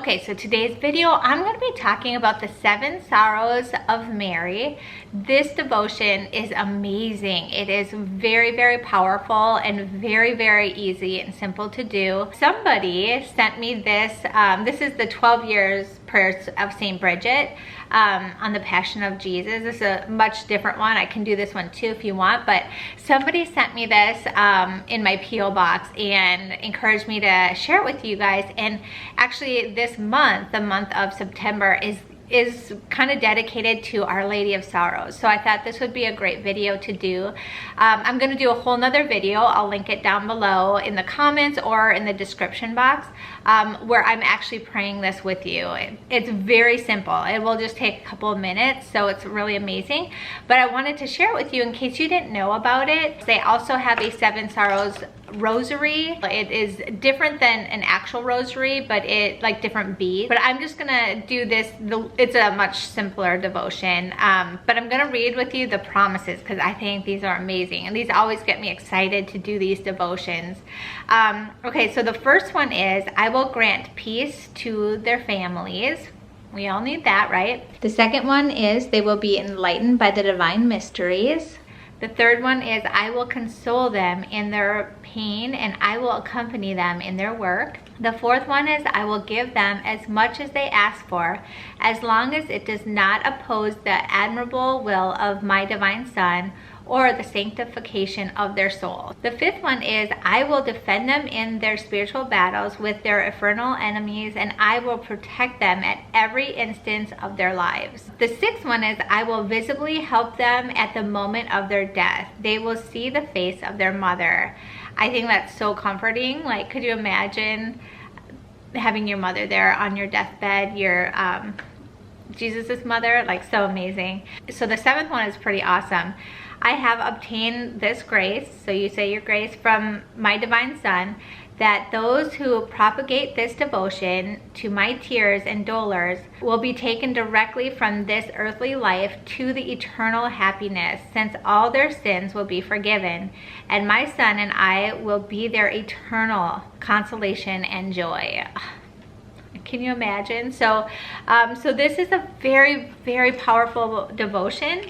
Okay, so today's video, I'm going to be talking about the 7 sorrows of Mary. This devotion is amazing. It is very, very powerful and very, very easy and simple to do. Somebody sent me this. This is the 12 years prayers of St. Bridget on the Passion of Jesus. This is a much different one. I can do this one too if you want, but somebody sent me this in my P.O. box and encouraged me to share it with you guys. And actually this month, the month of September, is kind of dedicated to Our Lady of Sorrows. So I thought this would be a great video to do. I'm going to do a whole nother video. I'll link it down below in the comments or in the description box where I'm actually praying this with you. It's very simple. It will just take a couple of minutes, so it's really amazing. But I wanted to share it with you in case you didn't know about it. They also have a 7 Sorrows rosary. It is different than an actual rosary, but it like different beads. But I'm just gonna do this. It's a much simpler devotion, but I'm gonna read with you the promises because I think these are amazing and these always get me excited to do these devotions. Okay, so the first one is, I will grant peace to their families. We all need that, right? The second one is, they will be enlightened by the divine mysteries. The third one is, I will console them in their pain and I will accompany them in their work. The fourth one is, I will give them as much as they ask for, as long as it does not oppose the admirable will of my divine Son or the sanctification of their soul. The fifth one is, I will defend them in their spiritual battles with their infernal enemies, and I will protect them at every instance of their lives. The sixth one is, I will visibly help them at the moment of their death. They will see the face of their mother. I think that's so comforting. Like, could you imagine having your mother there on your deathbed, your Jesus's mother? Like, so amazing. So the seventh one is pretty awesome. I have obtained this grace, so you say your grace, from my divine Son, that those who propagate this devotion to my tears and dolors will be taken directly from this earthly life to the eternal happiness, since all their sins will be forgiven, and my Son and I will be their eternal consolation and joy. Can you imagine? So, so this is a very, very powerful devotion.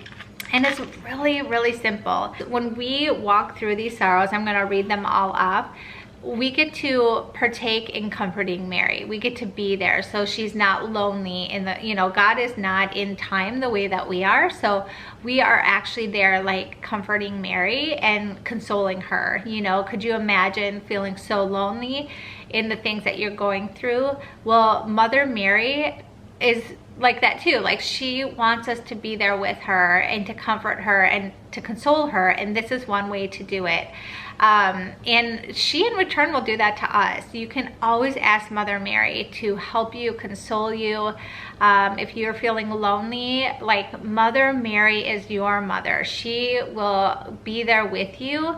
And it's really, really simple. When we walk through these sorrows, I'm gonna read them all up. We get to partake in comforting Mary. We get to be there, so she's not lonely in the, you know, God is not in time the way that we are. So we are actually there like comforting Mary and consoling her. You know, could you imagine feeling so lonely in the things that you're going through? Well, Mother Mary is like that too. Like, she wants us to be there with her and to comfort her and to console her, and this is one way to do it. And she in return will do that to us. You can always ask Mother Mary to help you, console you. If you're feeling lonely, like, Mother Mary is your mother. She will be there with you.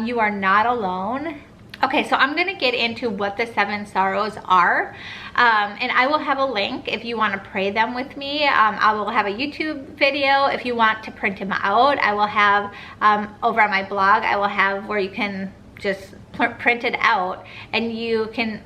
You are not alone. Okay, so I'm gonna get into what the 7 sorrows are. And I will have a link if you want to pray them with me. I will have a YouTube video. If you want to print them out, I will have over on my blog, I will have where you can just print it out and you can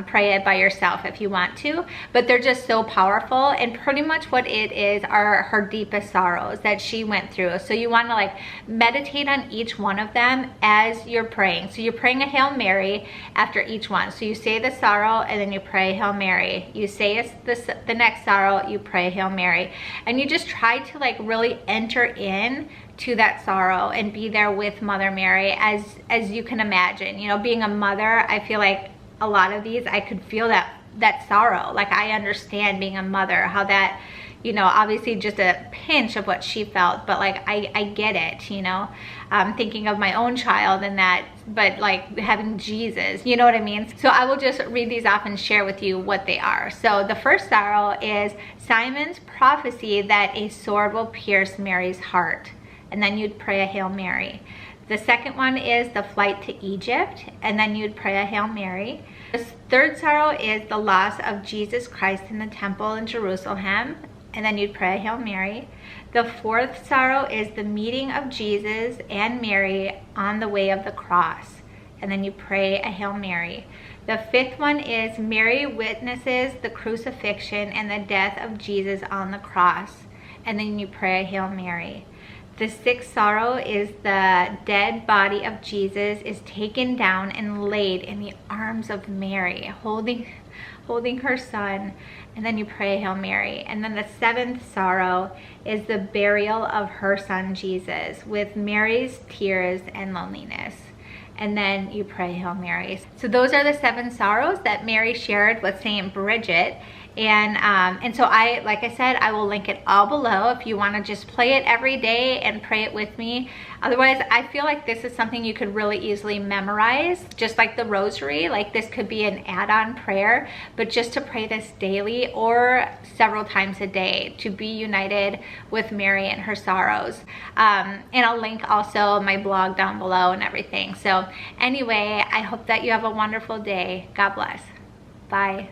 pray it by yourself if you want to. But they're just so powerful, and pretty much what it is are her deepest sorrows that she went through. So you want to like meditate on each one of them as you're praying. So you're praying a Hail Mary after each one. So you say the sorrow and then you pray Hail Mary. You say the next sorrow, you pray Hail Mary, and you just try to like really enter in to that sorrow and be there with Mother Mary as you can imagine. You know, being a mother, I feel like a lot of these I could feel that sorrow. Like, I understand being a mother, how that, you know, obviously just a pinch of what she felt, but like I get it, you know. Thinking of my own child and that, but like having Jesus, you know what I mean? So I will just read these off and share with you what they are. So the first sorrow is Simon's prophecy that a sword will pierce Mary's heart, and then you'd pray a Hail Mary. The second one is the flight to Egypt, and then you'd pray a Hail Mary. The third sorrow is the loss of Jesus Christ in the temple in Jerusalem, and then you'd pray a Hail Mary. The fourth sorrow is the meeting of Jesus and Mary on the way of the cross, and then you pray a Hail Mary. The fifth one is Mary witnesses the crucifixion and the death of Jesus on the cross. And then you pray a Hail Mary. The sixth sorrow is the dead body of Jesus is taken down and laid in the arms of Mary, holding her son, and then you pray a Hail Mary. And then the seventh sorrow is the burial of her son Jesus with Mary's tears and loneliness. And then you pray Hail Mary. So those are the 7 sorrows that Mary shared with Saint Bridget. And so like I said, I will link it all below if you want to just play it every day and pray it with me. Otherwise, I feel like this is something you could really easily memorize, just like the rosary. Like this could be an add-on prayer, but just to pray this daily or several times a day to be united with Mary and her sorrows. And I'll link also my blog down below and everything. So anyway, I hope that you have a wonderful day. God bless. Bye.